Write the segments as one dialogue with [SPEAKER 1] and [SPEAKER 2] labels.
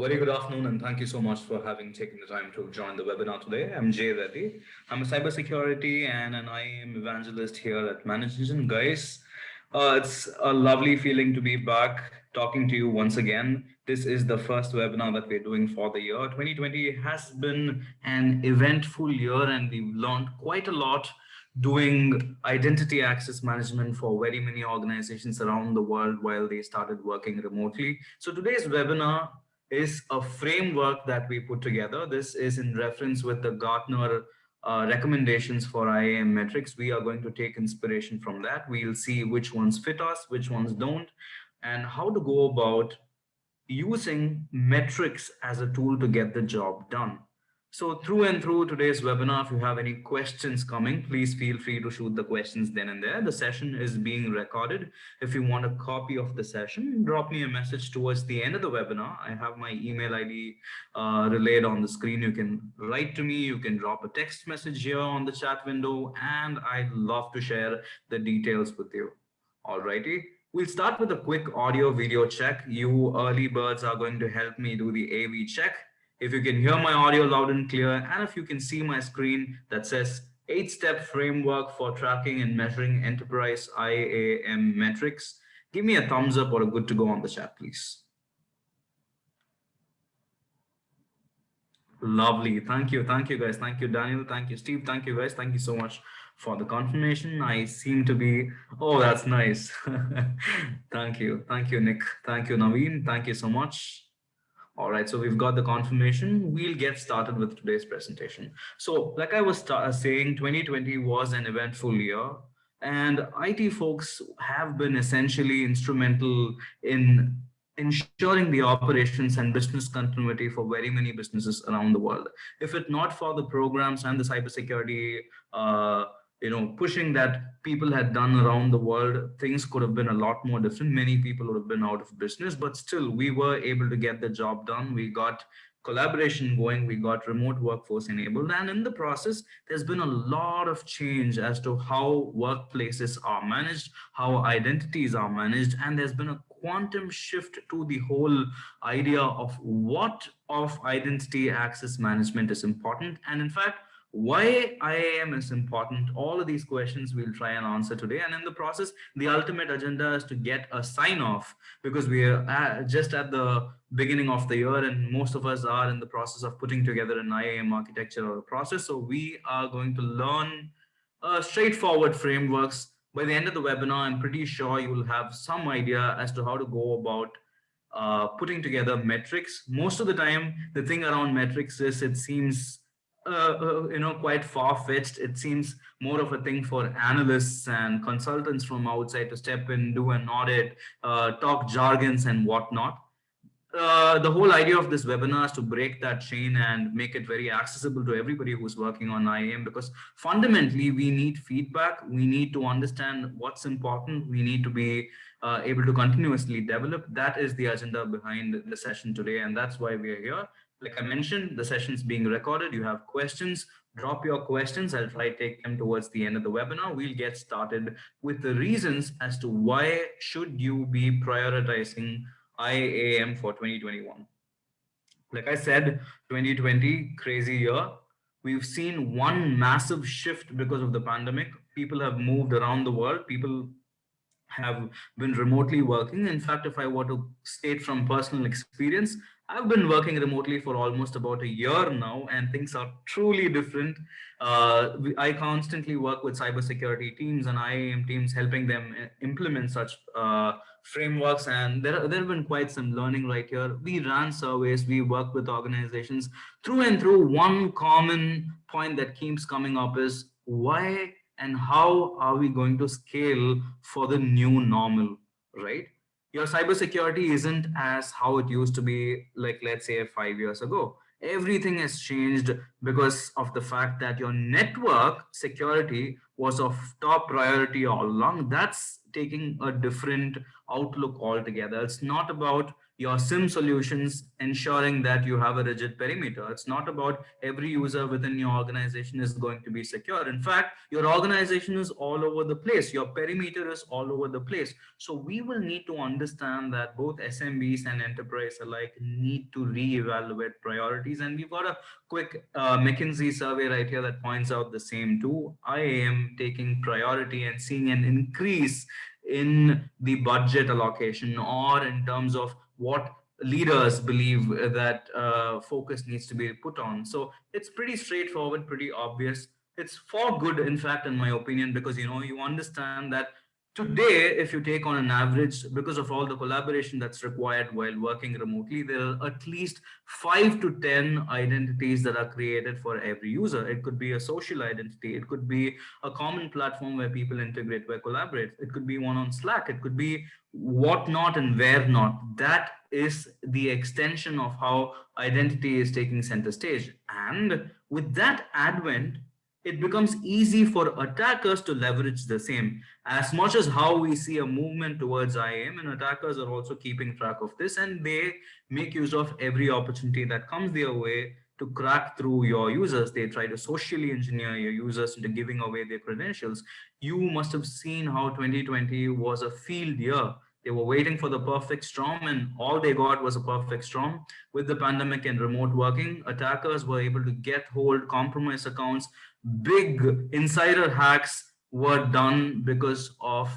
[SPEAKER 1] Very good afternoon, and thank you so much for having taken the time to join the webinar today. I'm JayReddy. I'm a cybersecurity and an IAM evangelist here at Management. Guys, it's a lovely feeling to be back talking to you once again. This is the first webinar that we're doing for the year. 2020 has been an eventful year, and we've learned quite a lot doing identity access management for very many organizations around the world while they started working remotely. So today's webinar is a framework that we put together. This is in reference with the Gartner recommendations for IAM metrics. We are going to take inspiration from that. We'll see which ones fit us, which ones don't, and how to go about using metrics as a tool to get the job done. So through and through today's webinar, if you have any questions coming, please feel free to shoot the questions then and there. The session is being recorded. If you want a copy of the session, drop me a message towards the end of the webinar. I have my email ID relayed on the screen. You can write to me, you can drop a text message here on the chat window, and I'd love to share the details with you. Alrighty. We'll start with a quick audio video check. You early birds are going to help me do the AV check. If you can hear my audio loud and clear, and if you can see my screen that says 8-step framework for tracking and measuring enterprise IAM metrics, give me a thumbs up or a good to go on the chat, please. Lovely. Thank you. Thank you, guys. Thank you, Daniel. Thank you, Steve. Thank you, guys. Thank you so much for the confirmation. I seem to be, oh, that's nice. Thank you. Thank you, Nick. Thank you, Naveen. Thank you so much. All right, so we've got the confirmation. We'll get started with today's presentation. So like I was saying, 2020 was an eventful year, and IT folks have been essentially instrumental in ensuring the operations and business continuity for very many businesses around the world. If it not for the programs and the cybersecurity uh, pushing that people had done around the world, things could have been a lot more different. Many people would have been out of business, but still we were able to get the job done. We got collaboration going, we got remote workforce enabled, and in the process there's been a lot of change as to how workplaces are managed, how identities are managed, and there's been a quantum shift to the whole idea of what of identity access management is important, and in fact why IAM is important. All of these questions we'll try and answer today. And in the process, the ultimate agenda is to get a sign off, because we are just at the beginning of the year and most of us are in the process of putting together an IAM architecture or a process. So we are going to learn straightforward frameworks. By the end of the webinar, I'm pretty sure you will have some idea as to how to go about putting together metrics. Most of the time, the thing around metrics is it seems quite far-fetched. It seems more of a thing for analysts and consultants from outside to step in, do an audit, talk jargons and whatnot. The whole idea of this webinar is to break that chain and make it very accessible to everybody who's working on IAM, because fundamentally we need feedback. We need to understand what's important. We need to be able to continuously develop. That is the agenda behind the session today, and that's why we are here. Like I mentioned, the session is being recorded. You have questions, drop your questions. I'll try to take them towards the end of the webinar. We'll get started with the reasons as to why should you be prioritizing IAM for 2021. Like I said, 2020, crazy year. We've seen one massive shift because of the pandemic. People have moved around the world. People have been remotely working. In fact, if I were to state from personal experience, I've been working remotely for almost about a year now, and things are truly different. I constantly work with cybersecurity teams and IAM teams, helping them implement such frameworks, and there have been quite some learning right here. We ran surveys, we work with organizations through and through. One common point that keeps coming up is why and how are we going to scale for the new normal, right? Your cybersecurity isn't as how it used to be, like let's say 5 years ago. Everything has changed because of the fact that your network security was of top priority all along. That's taking a different outlook altogether. It's not about your SIM solutions, ensuring that you have a rigid perimeter. It's not about every user within your organization is going to be secure. In fact, your organization is all over the place. Your perimeter is all over the place. So we will need to understand that both SMBs and enterprise alike need to reevaluate priorities. And we've got a quick McKinsey survey right here that points out the same too. IAM taking priority and seeing an increase in the budget allocation, or in terms of what leaders believe that focus needs to be put on. So it's pretty straightforward, pretty obvious. It's for good, in fact, in my opinion, because you understand that today, if you take on an average, because of all the collaboration that's required while working remotely, there are at least 5 to 10 identities that are created for every user. It could be a social identity, it could be a common platform where people integrate, where collaborate, it could be one on Slack, it could be whatnot and where not. That is the extension of how identity is taking center stage. And with that advent, it becomes easy for attackers to leverage the same. As much as how we see a movement towards IAM, and attackers are also keeping track of this, and they make use of every opportunity that comes their way to crack through your users. They try to socially engineer your users into giving away their credentials. You must have seen how 2020 was a field year. They were waiting for the perfect storm, and all they got was a perfect storm. With the pandemic and remote working, attackers were able to get hold, compromise accounts. Big insider hacks were done because of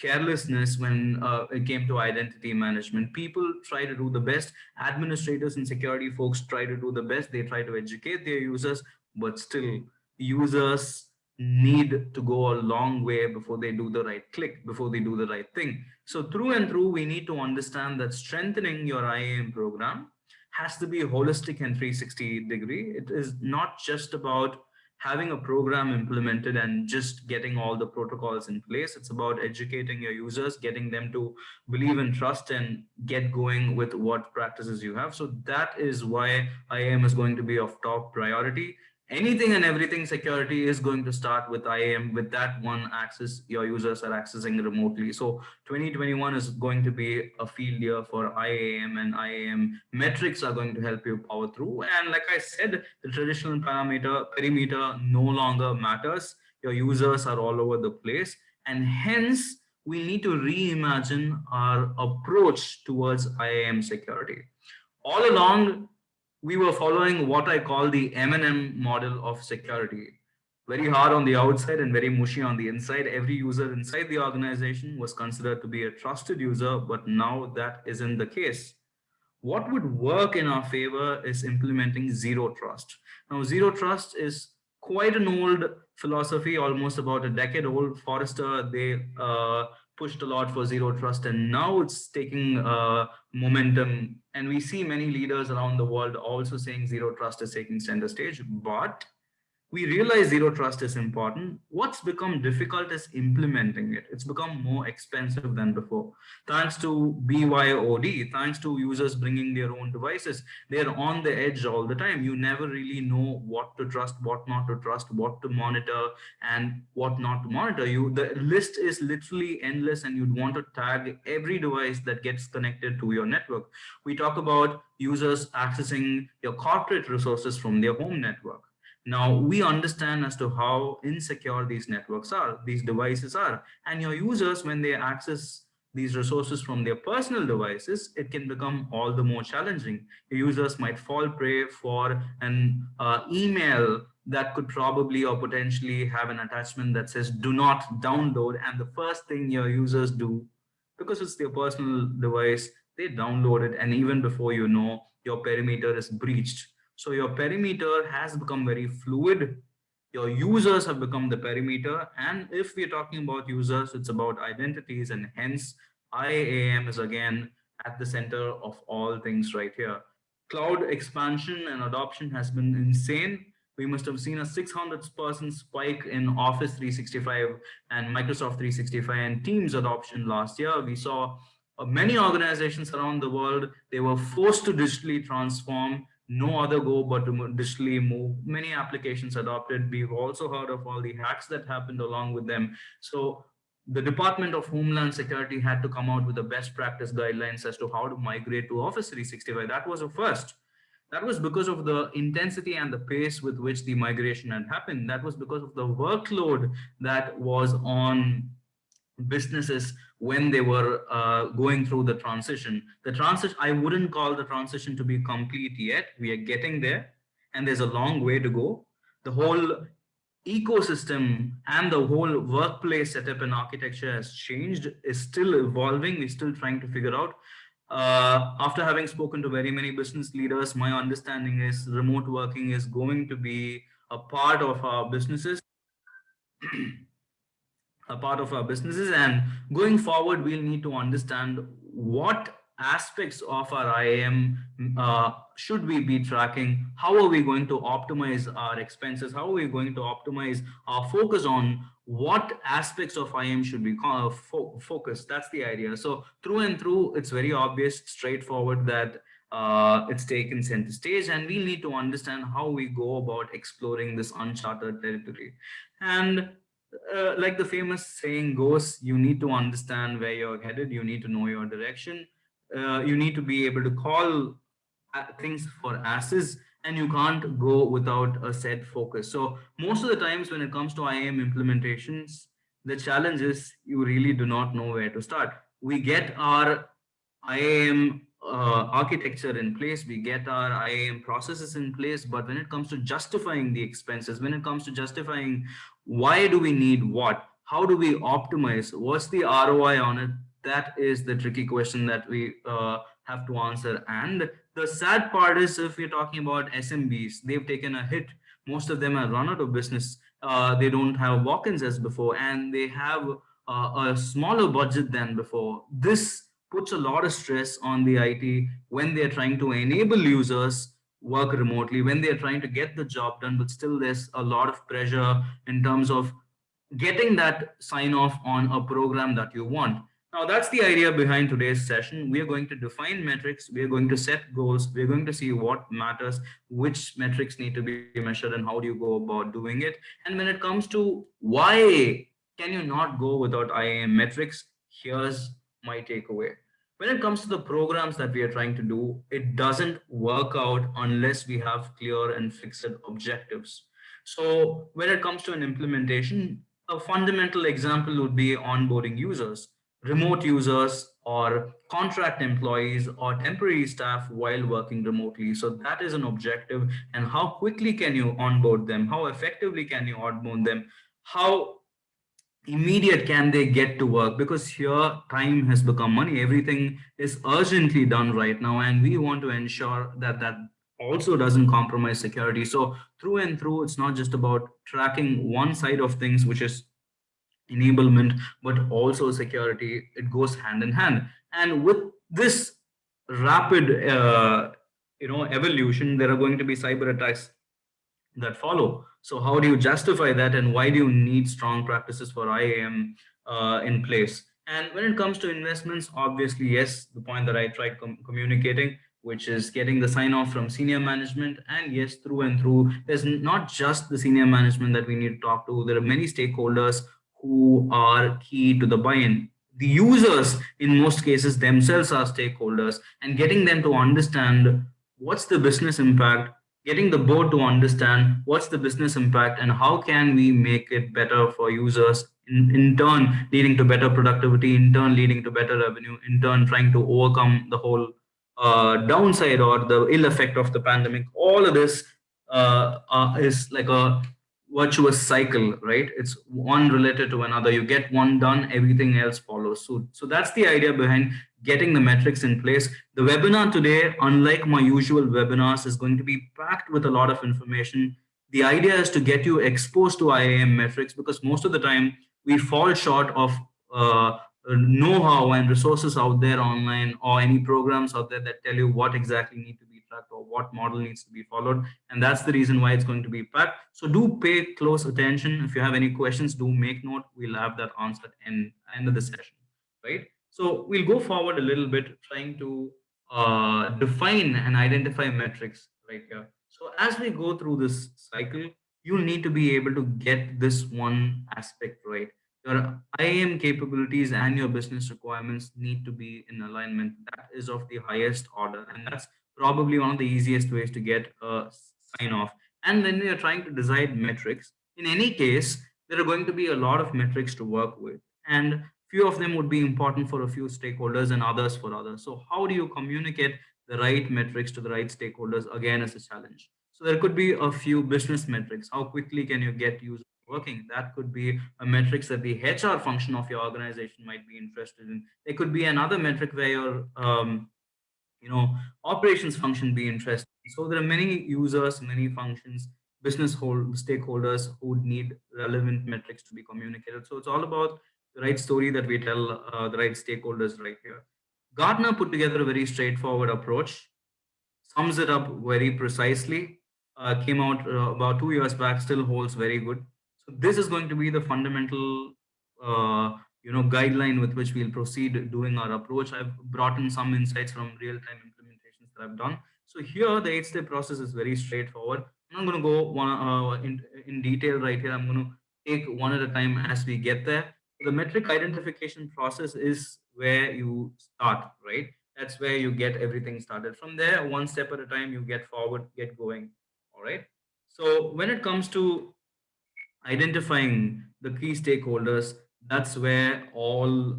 [SPEAKER 1] carelessness when it came to identity management. People try to do the best. Administrators and security folks try to do the best. They try to educate their users, but still, users need to go a long way before they do the right click, before they do the right thing. So through and through, we need to understand that strengthening your IAM program has to be holistic and 360 degree. It is not just about having a program implemented and just getting all the protocols in place. It's about educating your users, getting them to believe and trust and get going with what practices you have. So that is why IAM is going to be of top priority. Anything and everything security is going to start with IAM. With that one access, your users are accessing remotely. So 2021 is going to be a field year for IAM, and IAM metrics are going to help you power through. And like I said, the traditional perimeter no longer matters. Your users are all over the place, and hence we need to reimagine our approach towards IAM security. All along, we were following what I call the M&M model of security. Very hard on the outside and very mushy on the inside. Every user inside the organization was considered to be a trusted user, but now that isn't the case. What would work in our favor is implementing zero trust. Now, zero trust is quite an old philosophy, almost about a decade old. Forrester, they pushed a lot for zero trust, and now it's taking momentum. And we see many leaders around the world also saying zero trust is taking center stage. But we realize zero trust is important. What's become difficult is implementing it. It's become more expensive than before. Thanks to BYOD, thanks to users bringing their own devices, they're on the edge all the time. You never really know what to trust, what not to trust, what to monitor, and what not to monitor. The list is literally endless, and you'd want to tag every device that gets connected to your network. We talk about users accessing your corporate resources from their home network. Now we understand as to how insecure these networks are, these devices are, and your users, when they access these resources from their personal devices, it can become all the more challenging. Your users might fall prey for an email that could probably or potentially have an attachment that says do not download, and the first thing your users do, because it's their personal device, they download it, and even before you know, your perimeter is breached. So your perimeter has become very fluid. Your users have become the perimeter. And if we're talking about users, it's about identities, and hence IAM is again at the center of all things right here. Cloud expansion and adoption has been insane. We must have seen a 600% spike in Office 365 and Microsoft 365 and Teams adoption last year. We saw many organizations around the world, they were forced to digitally transform. No other go but to digitally move. Many applications adopted. We've also heard of all the hacks that happened along with them. So the Department of Homeland Security had to come out with the best practice guidelines as to how to migrate to Office 365. That was a first. That was because of the intensity and the pace with which the migration had happened. That was because of the workload that was on businesses when they were going through the transition. The transition, I wouldn't call the transition to be complete yet. We are getting there, and there's a long way to go. The whole ecosystem and the whole workplace setup and architecture has changed, is still evolving. We're still trying to figure out. After having spoken to very many business leaders, my understanding is remote working is going to be a part of our businesses, a part of our businesses, and going forward we'll need to understand what aspects of our IAM should we be tracking, how are we going to optimize our expenses, how are we going to optimize our focus on what aspects of IAM should be focused. That's the idea. So through and through, it's very obvious, straightforward, that it's taken center stage, and we need to understand how we go about exploring this uncharted territory. And like the famous saying goes, you need to understand where you're headed, you need to know your direction, you need to be able to call things for asses, and you can't go without a set focus. So most of the times when it comes to IAM implementations, the challenge is you really do not know where to start. We get our IAM architecture in place, we get our IAM processes in place, but when it comes to justifying the expenses, when it comes to justifying why do we need what, how do we optimize, what's the ROI on it, that is the tricky question that we have to answer. And the sad part is, if we're talking about SMBs, they've taken a hit. Most of them are run out of business. They don't have walk-ins as before, and they have a smaller budget than before. This puts a lot of stress on the IT when they're trying to enable users work remotely, when they're trying to get the job done, but still there's a lot of pressure in terms of getting that sign off on a program that you want. Now, that's the idea behind today's session. We are going to define metrics, we are going to set goals, we're going to see what matters, which metrics need to be measured, and how do you go about doing it. And when it comes to why can you not go without IAM metrics, here's my takeaway. When it comes to the programs that we are trying to do, it doesn't work out unless we have clear and fixed objectives. So when it comes to an implementation, a fundamental example would be onboarding users, remote users, or contract employees, or temporary staff while working remotely. So that is an objective. And how quickly can you onboard them? How effectively can you onboard them? How immediate can they get to work? Because here time has become money, everything is urgently done right now, and we want to ensure that that also doesn't compromise security. So through and through, it's not just about tracking one side of things, which is enablement, but also security. It goes hand in hand. And with this rapid evolution, there are going to be cyber attacks that follow. So how do you justify that, and why do you need strong practices for IAM in place? And when it comes to investments, obviously, yes, the point that I tried communicating, which is getting the sign off from senior management. And yes, through and through, there's not just the senior management that we need to talk to. There are many stakeholders who are key to the buy-in. The users, in most cases, themselves are stakeholders, and getting them to understand what's the business impact, getting the board to understand what's the business impact and how can we make it better for users, in turn leading to better productivity, in turn leading to better revenue, in turn trying to overcome the whole downside or the ill effect of the pandemic. All of this is like a virtuous cycle, right? It's one related to another. You get one done, everything else follows suit. So that's the idea behind getting the metrics in place. The webinar today, unlike my usual webinars, is going to be packed with a lot of information. The idea is to get you exposed to IAM metrics, because most of the time we fall short of know-how and resources out there online, or any programs out there that tell you what exactly need to be tracked or what model needs to be followed. And that's the reason why it's going to be packed. So do pay close attention. If you have any questions, do make note. We'll have that answered in end of the session, right? So we'll go forward a little bit, trying to define and identify metrics right here. So as we go through this cycle, you'll need to be able to get this one aspect right. Your IAM capabilities and your business requirements need to be in alignment. That is of the highest order, and that's probably one of the easiest ways to get a sign off. And when we are trying to decide metrics, in any case, there are going to be a lot of metrics to work with, and few of them would be important for a few stakeholders and others for others. So, how do you communicate the right metrics to the right stakeholders? Again, is a challenge. So, there could be a few business metrics. How quickly can you get users working? That could be a metrics that the HR function of your organization might be interested in. There could be another metric where your you know operations function be interested. So there are many users, many functions, business whole stakeholders who would need relevant metrics to be communicated. So it's all about the right story that we tell the right stakeholders right here. Gartner put together a very straightforward approach, sums it up very precisely. Came out about 2 years back, still holds very good. So this is going to be the fundamental, guideline with which we'll proceed doing our approach. I've brought in some insights from real-time implementations that I've done. So here, the eight-step process is very straightforward. I'm not going to go in detail right here. I'm going to take one at a time as we get there. So the metric identification process is where you start, right? That's where you get everything started. From there, one step at a time, you get forward, get going. All right. So when it comes to identifying the key stakeholders, that's where all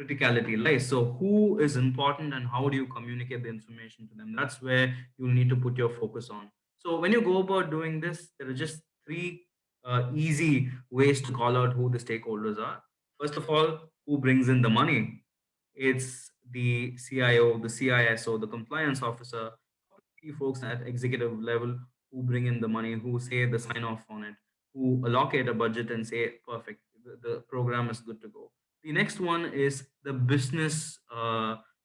[SPEAKER 1] criticality lies. So who is important and how do you communicate the information to them? That's where you need to put your focus on. So when you go about doing this, there are just three easy ways to call out who the stakeholders are. First of all, who brings in the money? It's the CIO, the CISO, the compliance officer, key folks at executive level who bring in the money, who say the sign off on it, who allocate a budget and say, perfect, the program is good to go. The next one is the business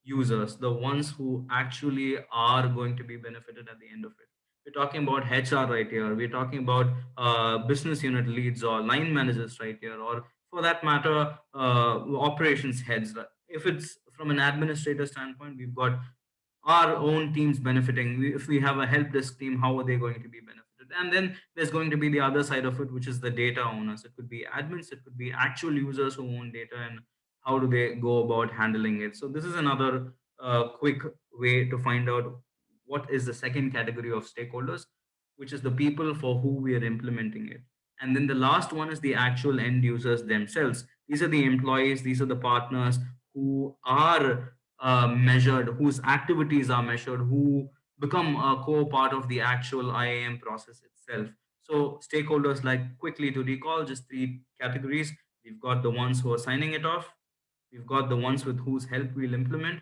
[SPEAKER 1] users, the ones who actually are going to be benefited at the end of it. We're talking about HR right here. We're talking about business unit leads or line managers right here, or for that matter, operations heads. If it's from an administrator standpoint, we've got our own teams benefiting. If we have a help desk team, how are they going to be benefited? And then there's going to be the other side of it, which is the data owners. It could be admins, it could be actual users who own data, and how do they go about handling it? So this is another quick way to find out what is the second category of stakeholders, which is the people for who we are implementing it. And then the last one is the actual end users themselves. These are the employees, these are the partners who are measured, whose activities are measured, who become a core part of the actual IAM process itself. So, stakeholders, like quickly to recall, just three categories. We've got the ones who are signing it off, we've got the ones with whose help we'll implement,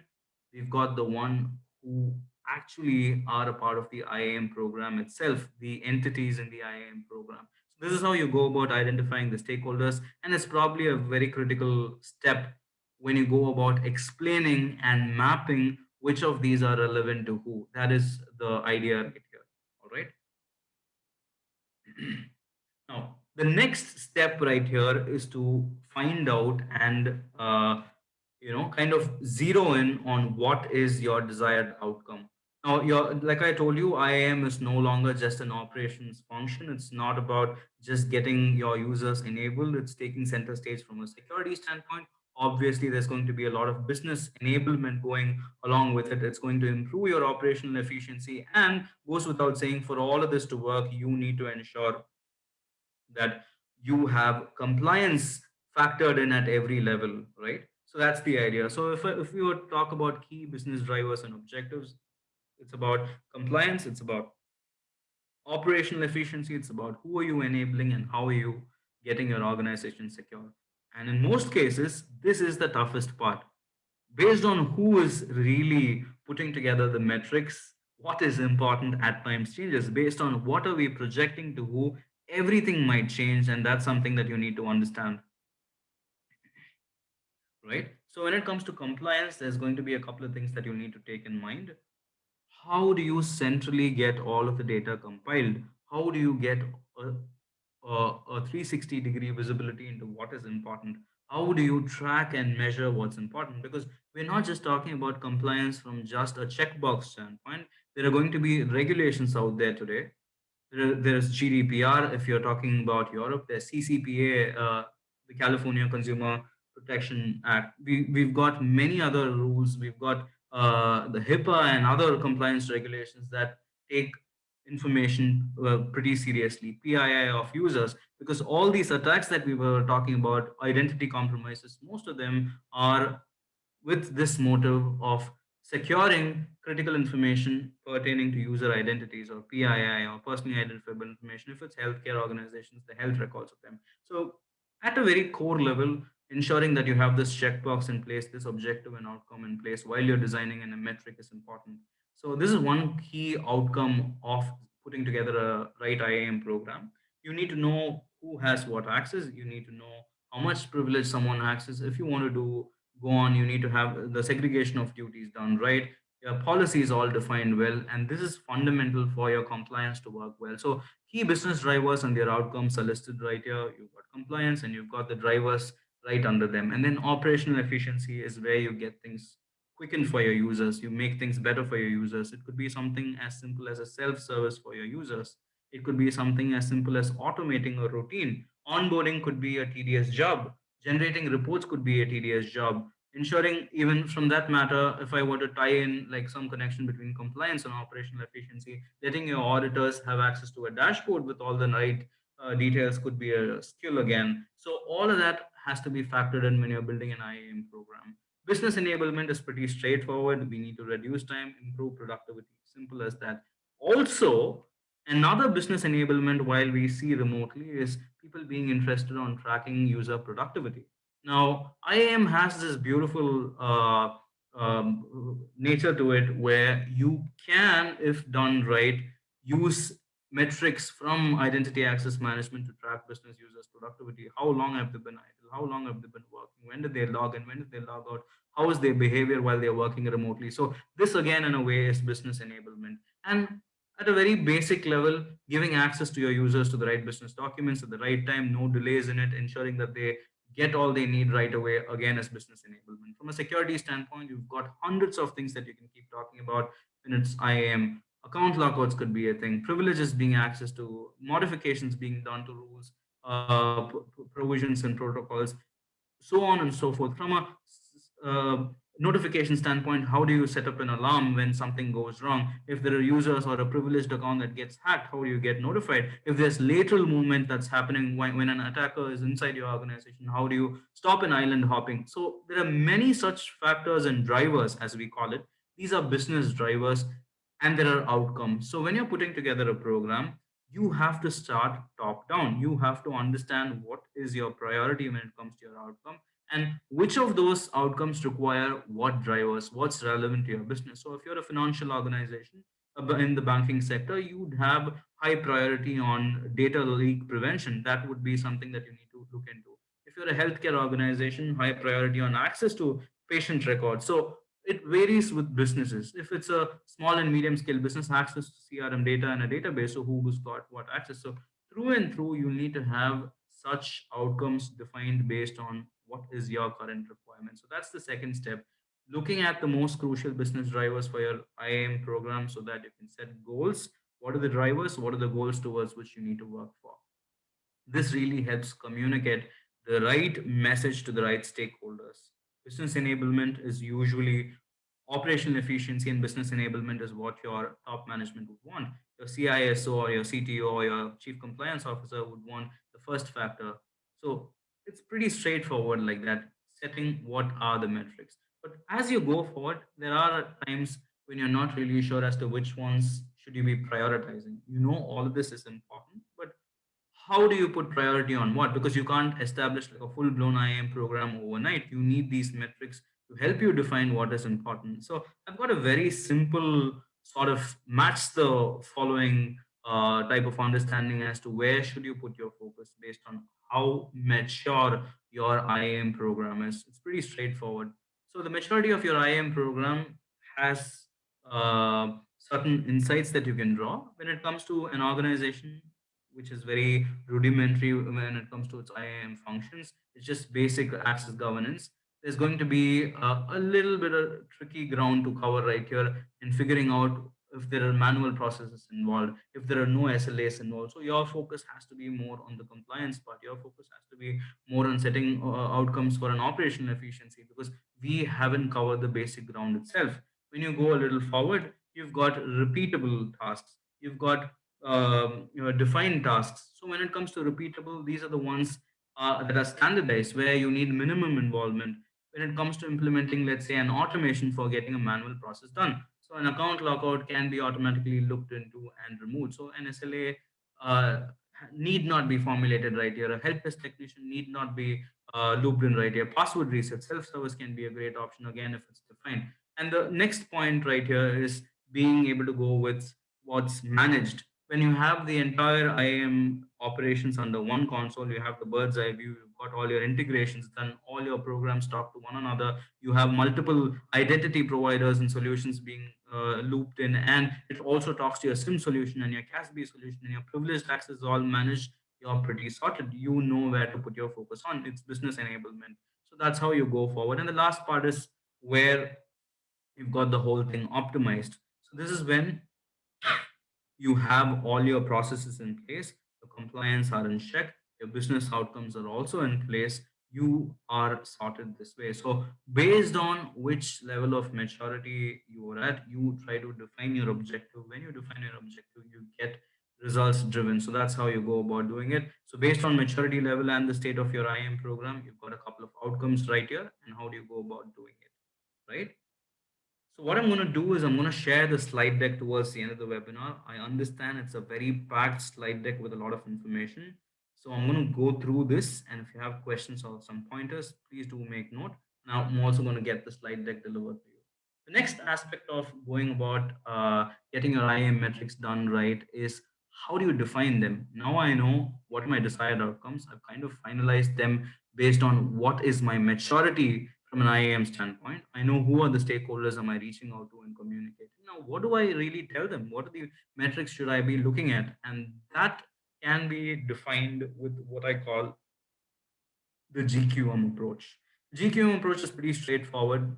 [SPEAKER 1] we've got the one who actually are a part of the IAM program itself, the entities in the IAM program. So, this is how you go about identifying the stakeholders, and it's probably a very critical step when you go about explaining and mapping which of these are relevant to who. That is the idea right here. All right. Now, the next step right here is to find out and kind of zero in on what is your desired outcome. Now, your like I told you, IAM is no longer just an operations function. It's not about just getting your users enabled. It's taking center stage from a security standpoint. Obviously, there's going to be a lot of business enablement going along with it. It's going to improve your operational efficiency, and goes without saying, for all of this to work, you need to ensure that you have compliance factored in at every level, right? So that's the idea. So if we were to talk about key business drivers and objectives, it's about compliance, it's about operational efficiency, it's about who are you enabling and how are you getting your organization secure. And in most cases, this is the toughest part. Based on who is really putting together the metrics, what is important at times changes. Based on what are we projecting to who, everything might change, and that's something that you need to understand, right? So when it comes to compliance, there's going to be a couple of things that you need to take in mind. How do you centrally get all of the data compiled? How do you get a 360-degree visibility into what is important? How do you track and measure what's important? Because we're not just talking about compliance from just a checkbox standpoint. There are going to be regulations out there today. There's GDPR if you're talking about Europe. There's CCPA, the California Consumer Protection Act. We've got many other rules. We've got the HIPAA and other compliance regulations that take information pretty seriously. PII of users, because all these attacks that we were talking about, identity compromises, most of them are with this motive of securing critical information pertaining to user identities or PII or personally identifiable information. If it's healthcare organizations, the health records of them. So, at a very core level, ensuring that you have this checkbox in place, this objective and outcome in place while you're designing in a metric is important. So, this is one key outcome of putting together a right IAM program. You need to know who has what access, you need to know how much privilege someone access. If you want to do go on, you need to have the segregation of duties done right, your policy is all defined well, and this is fundamental for your compliance to work well. So key business drivers and their outcomes are listed right here. You've got compliance and you've got the drivers right under them, and then operational efficiency is where you get things quicken for your users, you make things better for your users. It could be something as simple as a self-service for your users, it could be something as simple as automating a routine. Onboarding could be a tedious job, generating reports could be a tedious job, ensuring even from that matter, if I were to tie in like some connection between compliance and operational efficiency, letting your auditors have access to a dashboard with all the right details could be a skill again. So all of that has to be factored in when you're building an IAM program. Business enablement is pretty straightforward. We need to reduce time, improve productivity, simple as that. Also, another business enablement while we see remotely is people being interested on tracking user productivity. Now, IAM has this beautiful nature to it where you can, if done right, use metrics from identity access management to track business users' productivity. How long have they been idle? How long have they been working? When did they log in? When did they log out? How is their behavior while they're working remotely? So, this again, in a way, is business enablement. And at a very basic level, giving access to your users to the right business documents at the right time, no delays in it, ensuring that they get all they need right away, again, as business enablement. From a security standpoint, you've got hundreds of things that you can keep talking about when it's IAM. Account lockouts could be a thing, privileges being access to, modifications being done to rules, provisions and protocols, so on and so forth. From a notification standpoint, how do you set up an alarm when something goes wrong? If there are users or a privileged account that gets hacked, how do you get notified? If there's lateral movement that's happening when an attacker is inside your organization, how do you stop an island hopping? So there are many such factors and drivers, as we call it. These are business drivers and there are outcomes. So when you're putting together a program, you have to start top down. You have to understand what is your priority when it comes to your outcome and which of those outcomes require what drivers, what's relevant to your business. So if you're a financial organization in the banking sector, you'd have high priority on data leak prevention. That would be something that you need to look into. If you're a healthcare organization, high priority on access to patient records. So it varies with businesses. If it's a small and medium scale business, access to CRM data and a database, so who's got what access. So through and through, you need to have such outcomes defined based on what is your current requirement. So that's the second step. Looking at the most crucial business drivers for your IAM program so that you can set goals. What are the drivers? What are the goals towards which you need to work for? This really helps communicate the right message to the right stakeholders. Business enablement is usually operational efficiency, and business enablement is what your top management would want. Your CISO or your CTO or your chief compliance officer would want the first factor. So it's pretty straightforward like that, setting what are the metrics. But as you go forward, there are times when you're not really sure as to which ones should you be prioritizing. You know all of this is important, but how do you put priority on what? Because you can't establish like a full blown IAM program overnight. You need these metrics to help you define what is important. So I've got a very simple sort of match the following type of understanding as to where should you put your focus based on how mature your IAM program is. It's pretty straightforward. So the maturity of your IAM program has certain insights that you can draw when it comes to an organization which is very rudimentary when it comes to its IAM functions. It's just basic access governance. There's going to be a little bit of tricky ground to cover right here in figuring out if there are manual processes involved, if there are no SLAs involved. So your focus has to be more on the compliance part. Your focus has to be more on setting outcomes for an operational efficiency, because we haven't covered the basic ground itself. When you go a little forward, you've got repeatable tasks. You've got defined tasks. So when it comes to repeatable, these are the ones that are standardized, where you need minimum involvement. When it comes to implementing, let's say, an automation for getting a manual process done, so an account lockout can be automatically looked into and removed. So an SLA need not be formulated right here. A help desk technician need not be looped in right here. Password reset, self-service can be a great option again if it's defined. And the next point right here is being able to go with what's managed. When you have the entire IAM operations under one console, you have the bird's eye view, you've got all your integrations done, all your programs talk to one another, you have multiple identity providers and solutions being looped in, and it also talks to your SIM solution and your CASB solution, and your privileged access is all managed. You're pretty sorted. You know where to put your focus on. It's business enablement. So that's how you go forward. And the last part is where you've got the whole thing optimized. So this is when you have all your processes in place, the compliance are in check, your business outcomes are also in place, you are sorted this way. So based on which level of maturity you are at, you try to define your objective. When you define your objective, you get results driven. So that's how you go about doing it. So based on maturity level and the state of your IM program, you've got a couple of outcomes right here, and how do you go about doing it, right? So what I'm going to do is I'm going to share the slide deck towards the end of the webinar. I understand it's a very packed slide deck with a lot of information. So I'm going to go through this, and if you have questions or some pointers, please do make note. Now I'm also going to get the slide deck delivered to you. The next aspect of going about getting your IAM metrics done right is, how do you define them? Now I know what are my desired outcomes. I've kind of finalized them based on what is my maturity from an IAM standpoint. I know who are the stakeholders am I reaching out to and communicating. Now, what do I really tell them? What are the metrics should I be looking at? And that can be defined with what I call the GQM approach. GQM approach is pretty straightforward,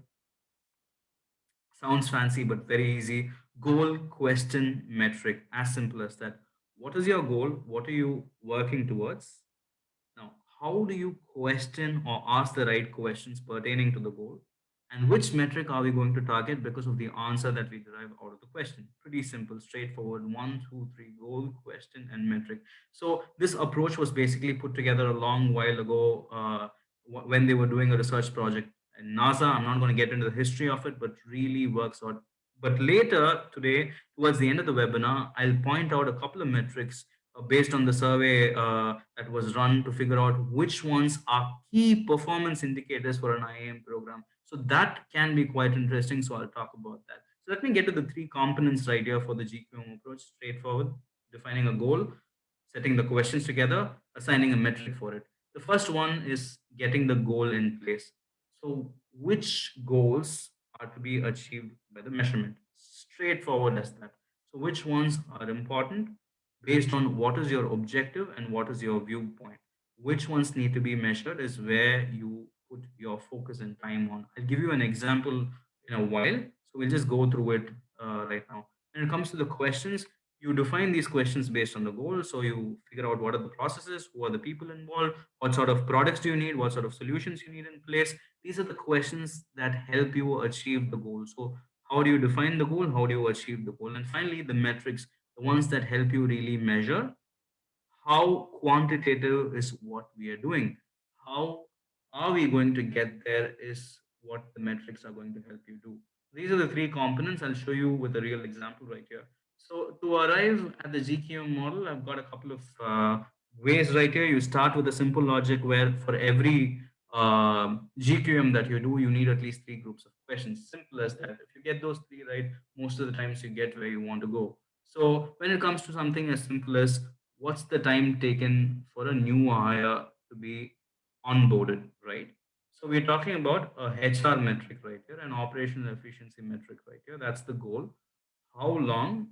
[SPEAKER 1] sounds fancy but very easy. Goal, question, metric, as simple as that. What is your goal? What are you working towards? Now, how do you question or ask the right questions pertaining to the goal? And which metric are we going to target because of the answer that we derive out of the question? Pretty simple, straightforward. One, two, three, goal, question, and metric. So, this approach was basically put together a long while ago when they were doing a research project in NASA. I'm not going to get into the history of it, but really works out. But later today, towards the end of the webinar, I'll point out a couple of metrics based on the survey that was run to figure out which ones are key performance indicators for an IAM program. So that can be quite interesting. So I'll talk about that. So let me get to the three components right here for the GQM approach. Straightforward: defining a goal, setting the questions together, assigning a metric for it. The first one is getting the goal in place. So which goals are to be achieved by the measurement? Straightforward as that. So which ones are important based on what is your objective and what is your viewpoint? Which ones need to be measured is where you put your focus and time on. I'll give you an example in a while. So we'll just go through it right now. When it comes to the questions, you define these questions based on the goal. So you figure out what are the processes, who are the people involved, what sort of products do you need, what sort of solutions you need in place. These are the questions that help you achieve the goal. So how do you define the goal? How do you achieve the goal? And finally, the metrics, the ones that help you really measure how quantitative is what we are doing. How are we going to get there is what the metrics are going to help you do. These are the three components. I'll show you with a real example right here. So to arrive at the GQM model, I've got a couple of ways right here. You start with a simple logic where for every GQM that you do, you need at least three groups of questions. Simple as that. If you get those three right, most of the times you get where you want to go. So when it comes to something as simple as what's the time taken for a new hire to be onboarded, right? So we're talking about a HR metric right here, an operational efficiency metric right here. That's the goal. How long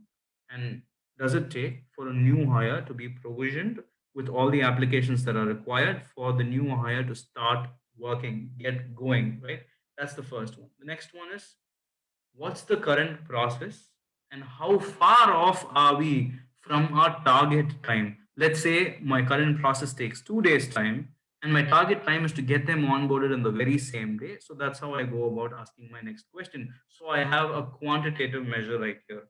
[SPEAKER 1] and does it take for a new hire to be provisioned with all the applications that are required for the new hire to start working, get going, right? That's the first one. The next one is, what's the current process and how far off are we from our target time. Let's say my current process takes 2 days time, and my target time is to get them onboarded in the very same day. So that's how I go about asking my next question. So I have a quantitative measure right here.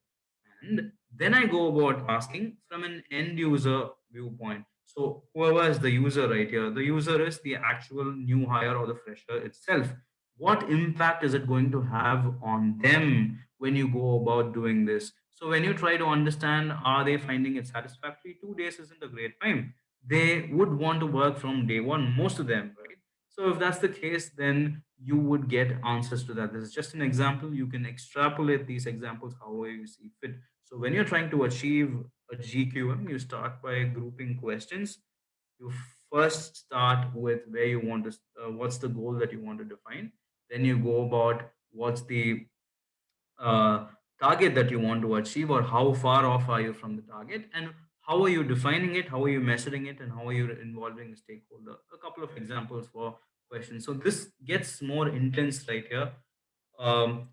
[SPEAKER 1] And then I go about asking from an end user viewpoint. So whoever is the user right here, the user is the actual new hire or the fresher itself. What impact is it going to have on them when you go about doing this? So when you try to understand, are they finding it satisfactory? 2 days isn't a great time. They would want to work from day one, most of them, right? So if that's the case, then you would get answers to that. This is just an example. You can extrapolate these examples however you see fit. So when you're trying to achieve a GQM, you start by grouping questions. You first start with where you want to, what's the goal that you want to define. Then you go about what's the uh, target that you want to achieve, or how far off are you from the target, and how are you defining it, how are you measuring it, and how are you involving the stakeholder. A couple of examples for questions. So this gets more intense right here.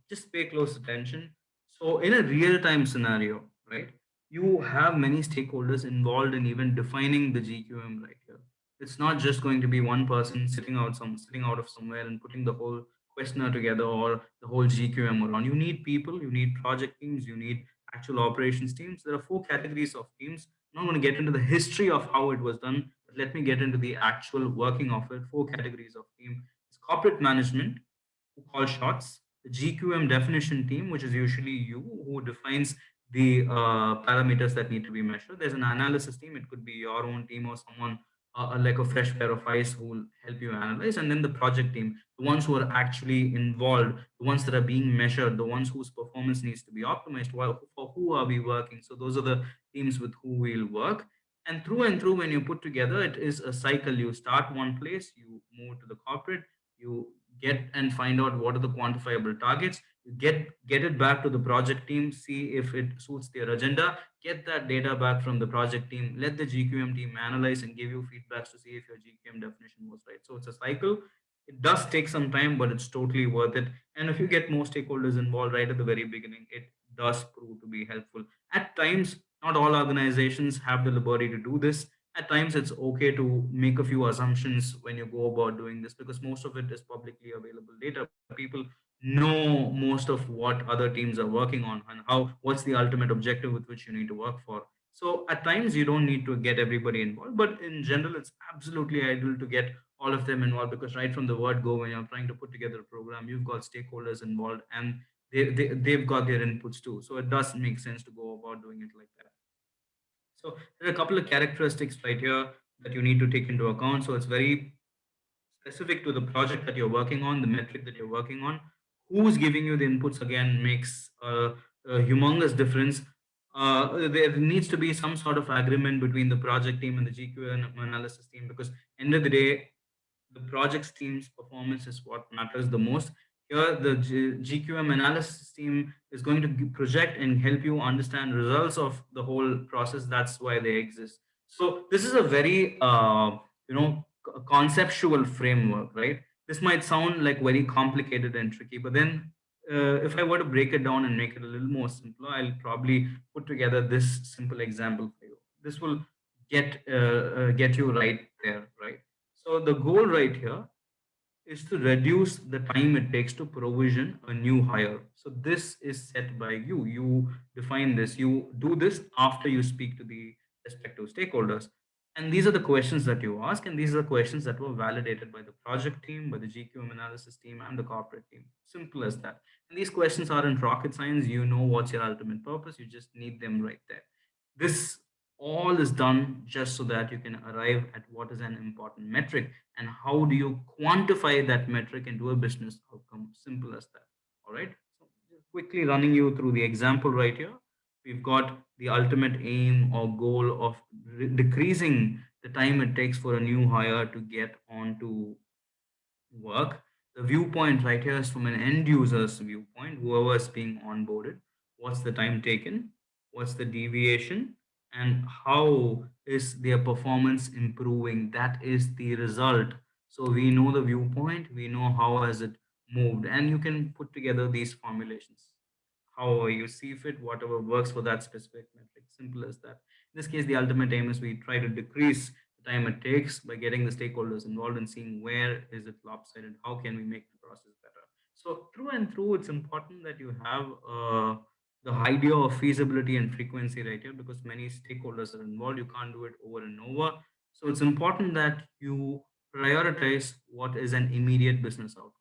[SPEAKER 1] Just pay close attention. So, in a real time scenario, right, you have many stakeholders involved in even defining the GQM right here. It's not just going to be one person sitting out of somewhere and putting the whole questionnaire together or the whole GQM around. You need people, you need project teams, you need actual operations teams. There are four categories of teams. I'm not going to get into the history of how it was done, but let me get into the actual working of it. Four categories of team. It's corporate management, who call shots, the GQM definition team, which is usually you, who defines the parameters that need to be measured. There's an analysis team, it could be your own team or someone like a fresh pair of eyes who will help you analyze. And then the project team, the ones who are actually involved, the ones that are being measured, the ones whose performance needs to be optimized. For who are we working? So those are the teams with who we'll work. And through, when you put together, it is a cycle. You start one place, you move to the corporate, you get and find out what are the quantifiable targets, you get it back to the project team, see if it suits their agenda, get that data back from the project team, let the GQM team analyze and give you feedbacks to see if your GQM definition was right. So it's a cycle. It does take some time, but it's totally worth it. And if you get more stakeholders involved right at the very beginning, it does prove to be helpful. At times, not all organizations have the liberty to do this. At times it's okay to make a few assumptions when you go about doing this, because most of it is publicly available data. People know most of what other teams are working on and how what's the ultimate objective with which you need to work for. So at times you don't need to get everybody involved, but in general it's absolutely ideal to get all of them involved, because right from the word go, when you're trying to put together a program, you've got stakeholders involved, and they've got their inputs too. So it does make sense to go about doing it like that. So there are a couple of characteristics right here that you need to take into account. So it's very specific to the project that you're working on, the metric that you're working on. Who's giving you the inputs again makes a humongous difference. There needs to be some sort of agreement between the project team and the GQ analysis team, because end of the day, the projects team's performance is what matters the most. Here, the GQM analysis team is going to project and help you understand results of the whole process. That's why they exist. So this is a very conceptual framework, right? This might sound like very complicated and tricky, but then if I were to break it down and make it a little more simpler, I'll probably put together this simple example for you. This will get you right there, right? So the goal right here is to reduce the time it takes to provision a new hire. So this is set by you. You define this. You do this after you speak to the respective stakeholders. And these are the questions that you ask, and these are the questions that were validated by the project team, by the GQM analysis team, and the corporate team. Simple as that. And these questions aren't rocket science. You know what's your ultimate purpose. You just need them right there. This all is done just so that you can arrive at what is an important metric, and how do you quantify that metric into a business outcome. Simple as that. All right. So just quickly running you through the example right here. We've got the ultimate aim or goal of decreasing the time it takes for a new hire to get onto work. The viewpoint right here is from an end user's viewpoint, whoever is being onboarded. What's the time taken? What's the deviation? And how is their performance improving? That is the result. So we know the viewpoint, we know how has it moved, and you can put together these formulations. however you see fit, whatever works for that specific metric. Simple as that. In this case, the ultimate aim is we try to decrease the time it takes by getting the stakeholders involved and seeing where is it lopsided, how can we make the process better. So through and through, it's important that you have the idea of feasibility and frequency right here, because many stakeholders are involved. You can't do it over and over. So it's important that you prioritize what is an immediate business outcome.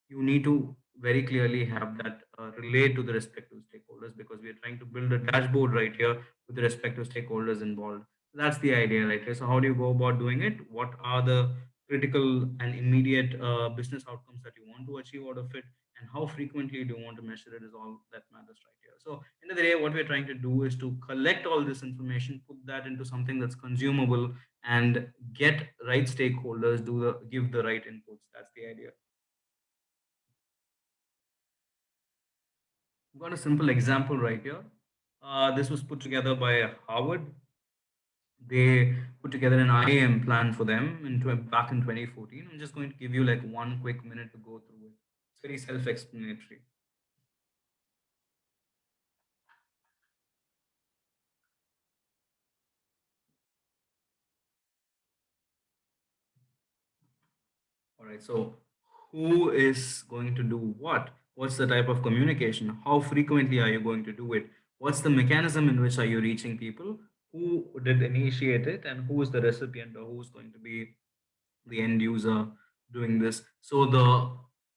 [SPEAKER 1] You need to very clearly have that relate to the respective stakeholders, because we are trying to build a dashboard right here with the respective stakeholders involved. So that's the idea right here. So how do you go about doing it? What are the critical and immediate business outcomes that you want to achieve out of it, and how frequently do you want to measure it, is all that matters right here. So end of the day, what we're trying to do is to collect all this information, put that into something that's consumable, and get right stakeholders, give the right inputs. That's the idea. I've got a simple example right here. This was put together by Harvard. They put together an IAM plan for them back in 2014. I'm just going to give you like 1 quick minute to go through it. It's very self-explanatory. All right. So who is going to do what? What's the type of communication? How frequently are you going to do it? What's the mechanism in which are you reaching people? Who did initiate it, and who is the recipient, or who's going to be the end user doing this? So the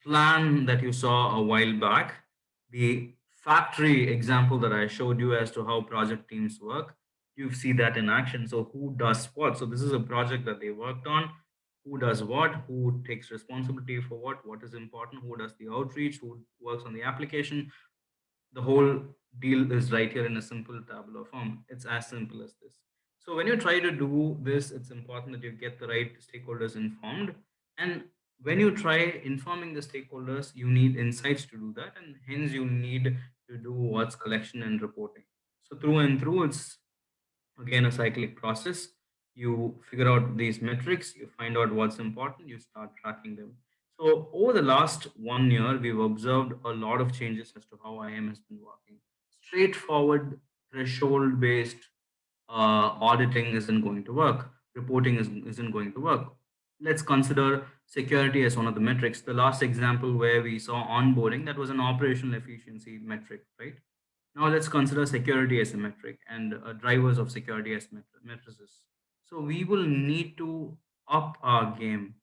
[SPEAKER 1] plan that you saw a while back, the factory example that I showed you as to how project teams work, you see that in action. So who does what? So this is a project that they worked on. Who does what? Who takes responsibility for what? What is important? Who does the outreach? Who works on the application? The whole deal is right here in a simple tabular form. It's as simple as this. So when you try to do this, it's important that you get the right stakeholders informed. And when you try informing the stakeholders, you need insights to do that. And hence you need to do what's collection and reporting. So through and through, it's again a cyclic process. You figure out these metrics, you find out what's important, you start tracking them. So over the last 1 year, we've observed a lot of changes as to how IAM has been working. Straightforward, threshold based auditing isn't going to work. Reporting isn't going to work. Let's consider security as one of the metrics. The last example where we saw onboarding, that was an operational efficiency metric, right? Now let's consider security as a metric, and drivers of security as matrices. So we will need to up our game.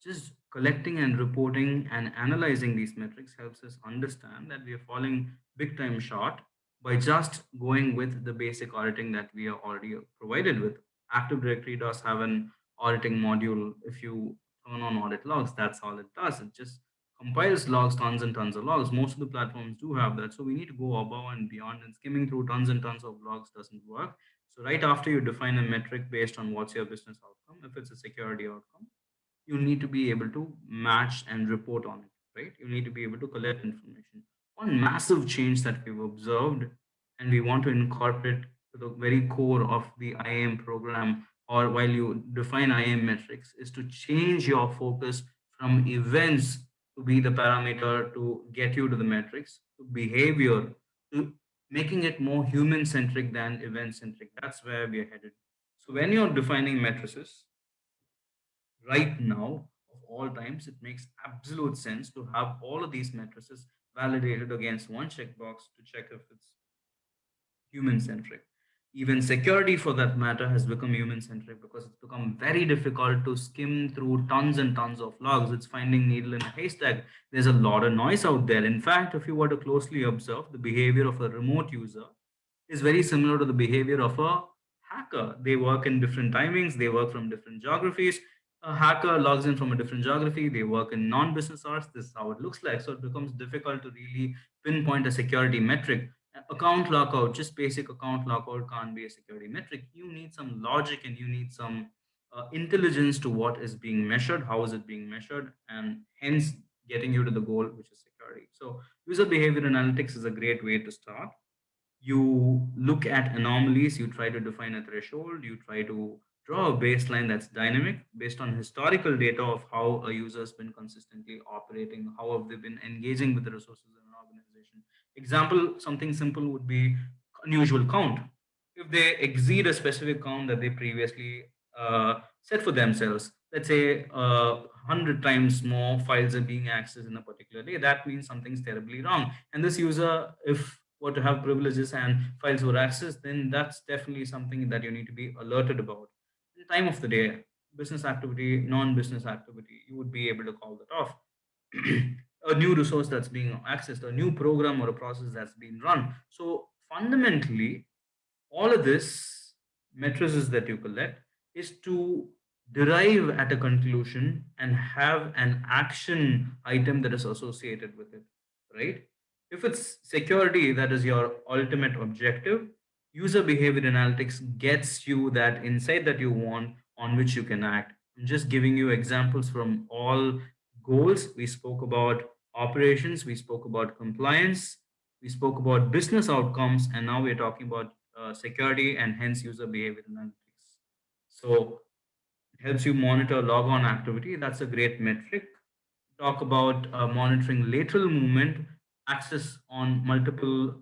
[SPEAKER 1] Just collecting and reporting and analyzing these metrics helps us understand that we are falling big time short by just going with the basic auditing that we are already provided with. Active Directory does have an auditing module. If you turn on audit logs, that's all it does. It just compiles logs, tons and tons of logs. Most of the platforms do have that. So we need to go above and beyond, and skimming through tons and tons of logs doesn't work. So right after you define a metric based on what's your business outcome, if it's a security outcome, you need to be able to match and report on it, right? You need to be able to collect information. One massive change that we've observed and we want to incorporate to the very core of the IAM program, or while you define IAM metrics, is to change your focus from events to be the parameter to get you to the metrics, to behavior, to making it more human centric than event centric. That's where we are headed. So when you're defining matrices, right now, of all times, it makes absolute sense to have all of these matrices validated against one checkbox to check if it's human centric. Even security, for that matter, has become human centric because it's become very difficult to skim through tons and tons of logs. It's finding needle in a haystack. There's a lot of noise out there. In fact, if you were to closely observe the behavior of a remote user, is very similar to the behavior of a hacker. They work in different timings, they work from different geographies. A hacker logs in from a different geography, they work in non business hours. This is how it looks like. So it becomes difficult to really pinpoint a security metric. Account lockout, just basic account lockout, can't be a security metric. You need some logic and you need some intelligence to what is being measured, how is it being measured, and hence getting you to the goal, which is security. So, user behavior analytics is a great way to start. You look at anomalies, you try to define a threshold, you try to draw a baseline that's dynamic based on historical data of how a user has been consistently operating, how have they been engaging with the resources in an organization. Example, something simple would be unusual count. If they exceed a specific count that they previously set for themselves, let's say 100 times more files are being accessed in a particular day, that means something's terribly wrong. And this user, if were to have privileges and files were accessed, then that's definitely something that you need to be alerted about. The time of the day, business activity, non-business activity, you would be able to call that off. A new resource that's being accessed, a new program or a process that's being run. So fundamentally, all of this matrices that you collect is to derive at a conclusion and have an action item that is associated with it, right? If it's security that is your ultimate objective, user behavior analytics gets you that insight that you want on which you can act. I'm just giving you examples from all goals. We spoke about operations, we spoke about compliance, we spoke about business outcomes, and now we're talking about security and hence user behavior analytics. So it helps you monitor log on activity. That's a great metric. Talk about monitoring lateral movement, access on multiple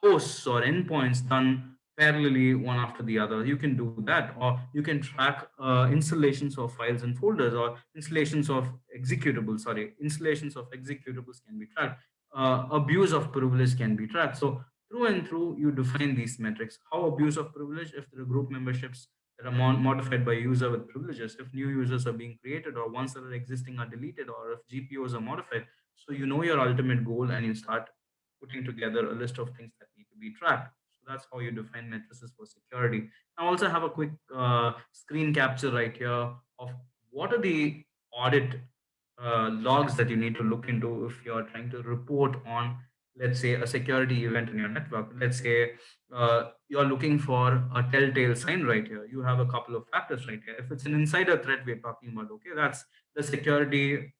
[SPEAKER 1] hosts or endpoints done parallelly one after the other. You can do that, or you can track installations of files and folders, or installations of executables. Sorry, installations of executables can be tracked. Abuse of privilege can be tracked. So through and through, you define these metrics. How abuse of privilege? If there are group memberships that are modified by user with privileges, if new users are being created or ones that are existing are deleted, or if GPOs are modified. So you know your ultimate goal and you start putting together a list of things that need to be tracked. So that's how you define matrices for security. I also have a quick screen capture right here of what are the audit logs that you need to look into if you're trying to report on, let's say, a security event in your network. Let's say you're looking for a telltale sign right here. You have a couple of factors right here. If it's an insider threat we're talking about, okay, that's the security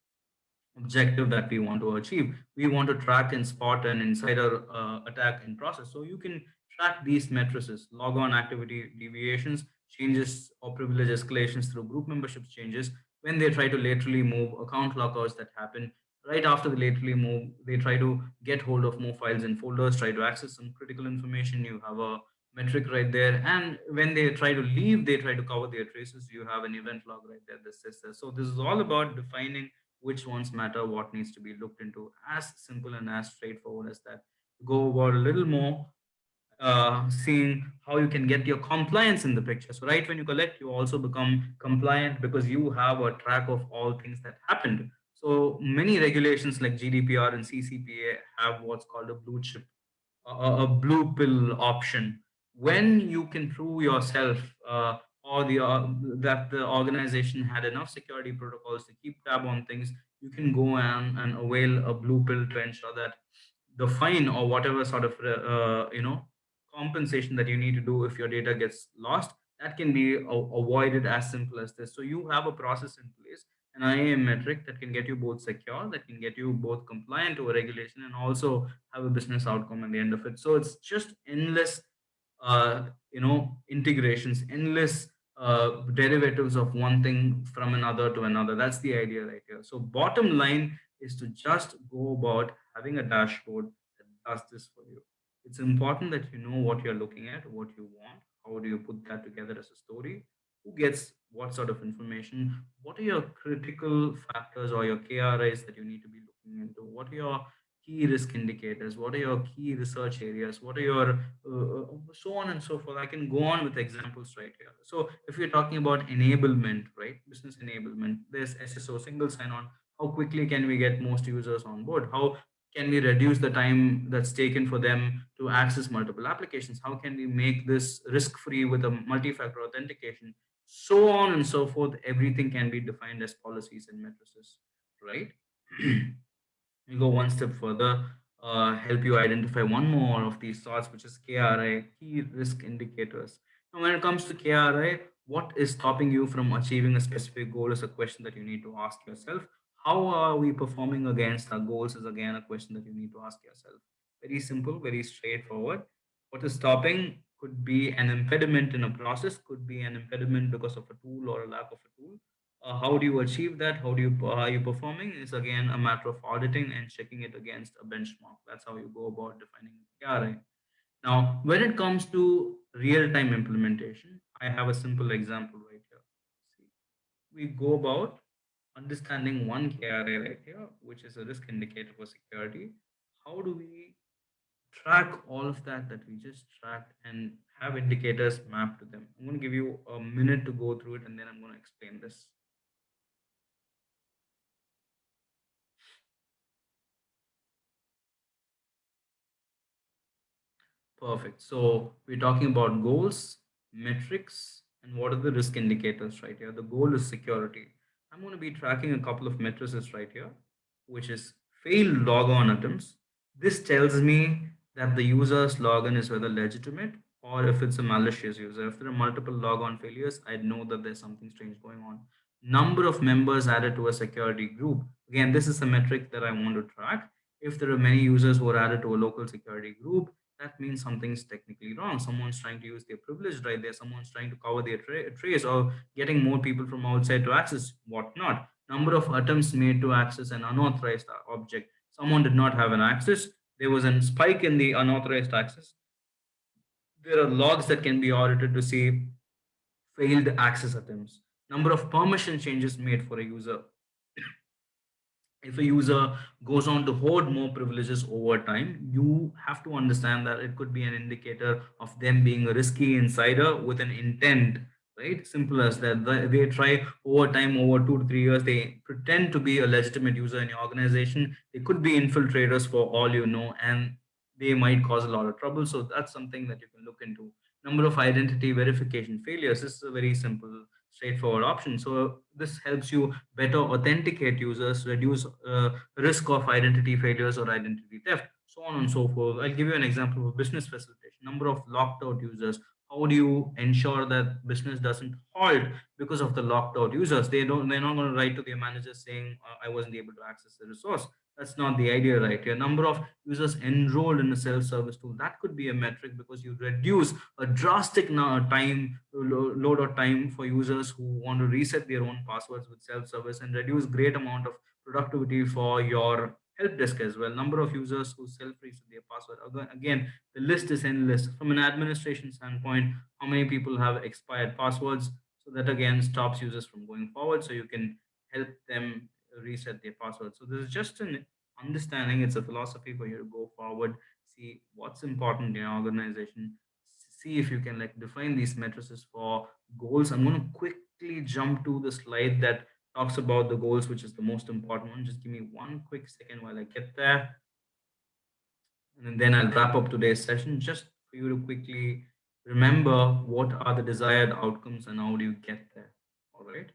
[SPEAKER 1] objective that we want to achieve. We want to track and spot an insider attack in process. So you can track these matrices: log on activity deviations, changes or privilege escalations through group memberships changes, when they try to laterally move, account lockouts that happen. Right after the laterally move, they try to get hold of more files and folders, try to access some critical information. You have a metric right there. And when they try to leave, they try to cover their traces. You have an event log right there that says this. So this is all about defining which ones matter, what needs to be looked into. As simple and as straightforward as that. Go about a little more, seeing how you can get your compliance in the picture. So right when you collect, you also become compliant because you have a track of all things that happened. So many regulations like GDPR and CCPA have what's called a blue chip, a blue pill option. When you can prove yourself, or that the organization had enough security protocols to keep tab on things, you can go and avail a blue pill to ensure that the fine or whatever sort of compensation that you need to do if your data gets lost, that can be avoided as simple as this. So you have a process in place, an IAM metric that can get you both secure, that can get you both compliant to a regulation, and also have a business outcome at the end of it. So it's just endless, integrations, endless derivatives of one thing from another to another. That's the idea right here. So bottom line is to just go about having a dashboard that does this for you. It's important that you know what you're looking at, what you want, how do you put that together as a story, who gets what sort of information, what are your critical factors or your KRIs that you need to be looking into, what are your key risk indicators, what are your key research areas, what are your so on and so forth. I can go on with examples right here. So if you're talking about enablement, right, business enablement, there's SSO, single sign on. How quickly can we get most users on board? How can we reduce the time that's taken for them to access multiple applications? How can we make this risk free with a multi-factor authentication? So on and so forth. Everything can be defined as policies and matrices, right? We go one step further, help you identify one more of these thoughts, which is KRI, key risk indicators. Now, when it comes to KRI, what is stopping you from achieving a specific goal is a question that you need to ask yourself. How are we performing against our goals is again a question that you need to ask yourself. Very simple, very straightforward. What is stopping could be an impediment in a process, could be an impediment because of a tool or a lack of a tool, How do you achieve that? How are you performing? Is again a matter of auditing and checking it against a benchmark. That's how you go about defining KRI. Now, when it comes to real-time implementation, I have a simple example right here. See, we go about understanding one KRI right here, which is a risk indicator for security. How do we track all of that we just tracked and have indicators mapped to them? I'm going to give you a minute to go through it and then I'm going to explain this. Perfect. So we're talking about goals, metrics, and what are the risk indicators right here. The goal is security. I'm going to be tracking a couple of matrices right here, which is failed logon attempts. This tells me that the user's login is whether legitimate or if it's a malicious user. If there are multiple logon failures, I'd know that there's something strange going on. Number of members added to a security group. Again, this is a metric that I want to track. If there are many users who are added to a local security group, that means something's technically wrong. Someone's trying to use their privilege right there. Someone's trying to cover their trace or getting more people from outside to access whatnot. Number of attempts made to access an unauthorized object. Someone did not have an access. There was a spike in the unauthorized access. There are logs that can be audited to see failed access attempts. Number of permission changes made for a user. If a user goes on to hoard more privileges over time, you have to understand that it could be an indicator of them being a risky insider with an intent, right? Simple as that. They try over time, over 2 to 3 years, they pretend to be a legitimate user in your organization. They could be infiltrators for all you know, and they might cause a lot of trouble. So that's something that you can look into. Number of identity verification failures. This is a very simple, straightforward option. So this helps you better authenticate users, reduce risk of identity failures or identity theft, so on and so forth. I'll give you an example of business facilitation. Number of locked out users. How do you ensure that business doesn't halt because of the locked out users? They're not going to write to their managers saying, I wasn't able to access the resource. That's not the idea right here. Number of users enrolled in a self-service tool. That could be a metric because you reduce a drastic time load or time for users who want to reset their own passwords with self-service and reduce great amount of productivity for your help desk as well. Number of users who self-reset their password. Again, the list is endless. From an administration standpoint, how many people have expired passwords? So that again stops users from going forward. So you can help them reset their password. So this is just an understanding. It's a philosophy for you to go forward. See what's important in your organization. See if you can like define these matrices for goals. I'm going to quickly jump to the slide that talks about the goals, which is the most important one. Just give me one quick second while I get there. And then I'll wrap up today's session just for you to quickly remember what are the desired outcomes and how do you get there. All right.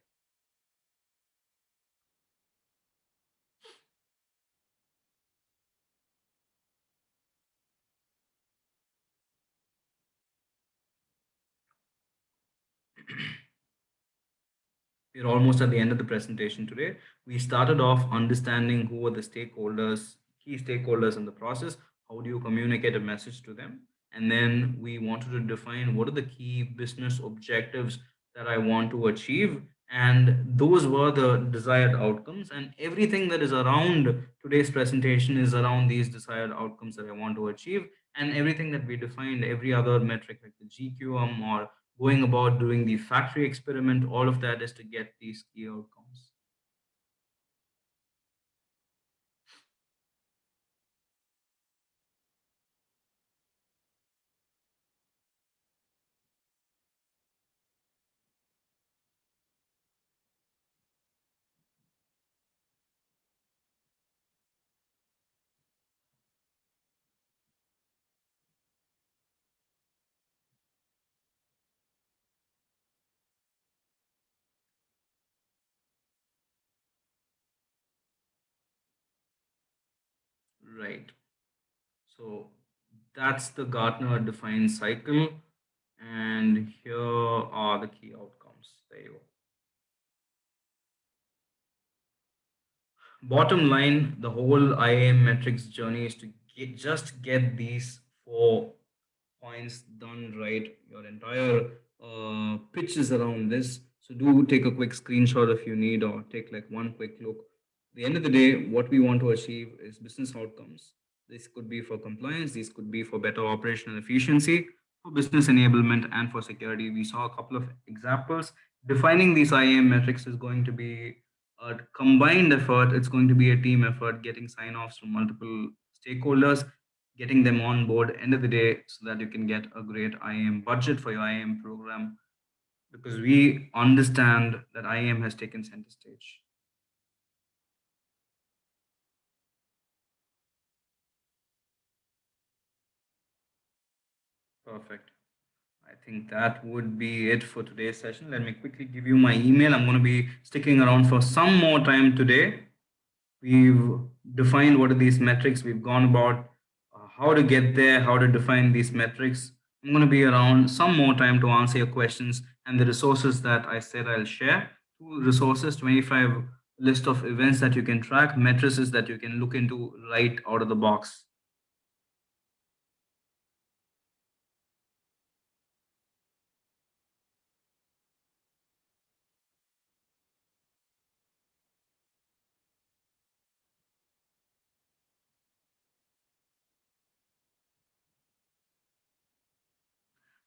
[SPEAKER 1] We're almost at the end of the presentation today. We started off understanding who are the stakeholders, key stakeholders in the process. How do you communicate a message to them? And then we wanted to define what are the key business objectives that I want to achieve. And those were the desired outcomes. And everything that is around today's presentation is around these desired outcomes that I want to achieve. And everything that we defined, every other metric like the GQM or going about doing the factory experiment, all of that is to get these key outcomes. Right. So that's the Gartner defined cycle. And here are the key outcomes. There you go. Bottom line, the whole IAM metrics journey is to just get these 4 points done right. Your entire pitch is around this. So do take a quick screenshot if you need, or take like one quick look. At the end of the day, what we want to achieve is business outcomes. This could be for compliance, these could be for better operational efficiency, for business enablement, and for security. We saw a couple of examples. Defining these IAM metrics is going to be a combined effort, it's going to be a team effort, getting sign offs from multiple stakeholders, getting them on board end of the day so that you can get a great IAM budget for your IAM program, because we understand that IAM has taken center stage. Perfect. I think that would be it for today's session. Let me quickly give you my email. I'm going to be sticking around for some more time today. We've defined what are these metrics. We've gone about how to get there, how to define these metrics. I'm going to be around some more time to answer your questions and the resources that I said I'll share. Two resources, 25 list of events that you can track, matrices that you can look into right out of the box.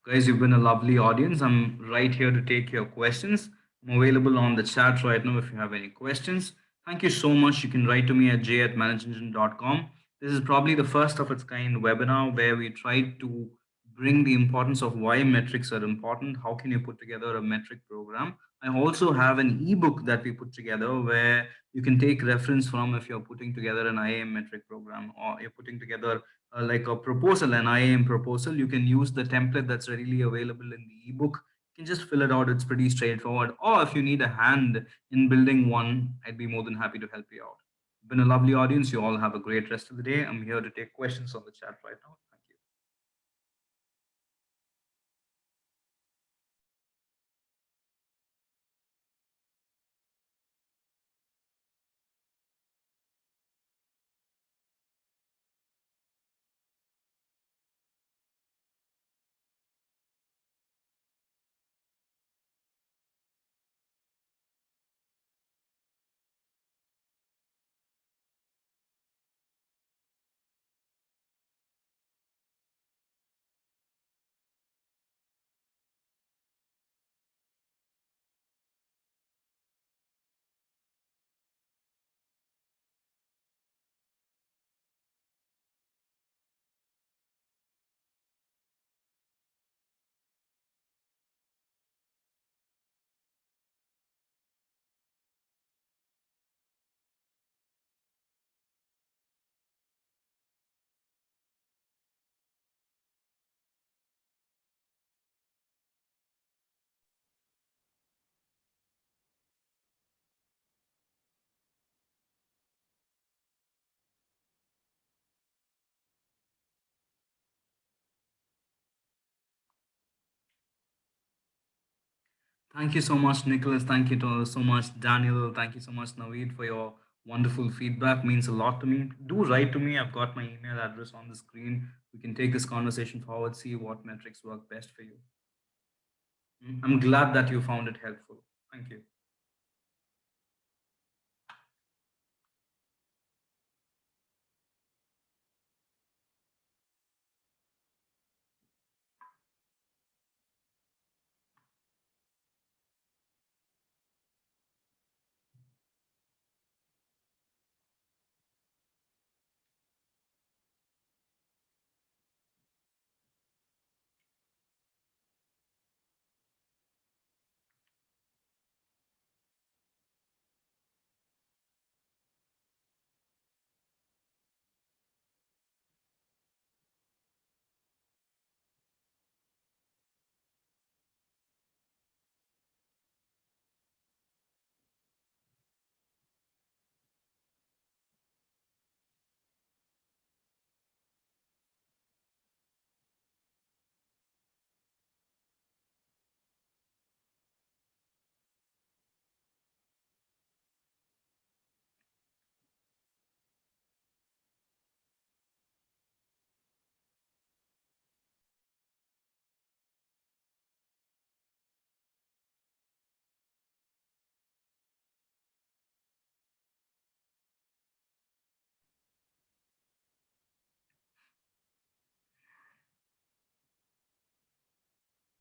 [SPEAKER 1] Guys, you've been a lovely audience. I'm right here to take your questions. I'm available on the chat right now if you have any questions. Thank you so much. You can write to me at j@manageengine.com. This is probably the first of its kind webinar where we try to bring the importance of why metrics are important. How can you put together a metric program? I also have an ebook that we put together where you can take reference from if you're putting together an IAM metric program, or you're putting together like a proposal, an IAM proposal. You can use the template that's readily available in the ebook. You can just fill it out. It's pretty straightforward. Or if you need a hand in building one, I'd be more than happy to help you out. Been a lovely audience. You all have a great rest of the day. I'm here to take questions on the chat right now. Thank you. Thank you so much, Nicholas. Thank you so much, Daniel. Thank you so much, Naveed, for your wonderful feedback. Means a lot to me. Do write to me. I've got my email address on the screen. We can take this conversation forward, see what metrics work best for you. I'm glad that you found it helpful. Thank you.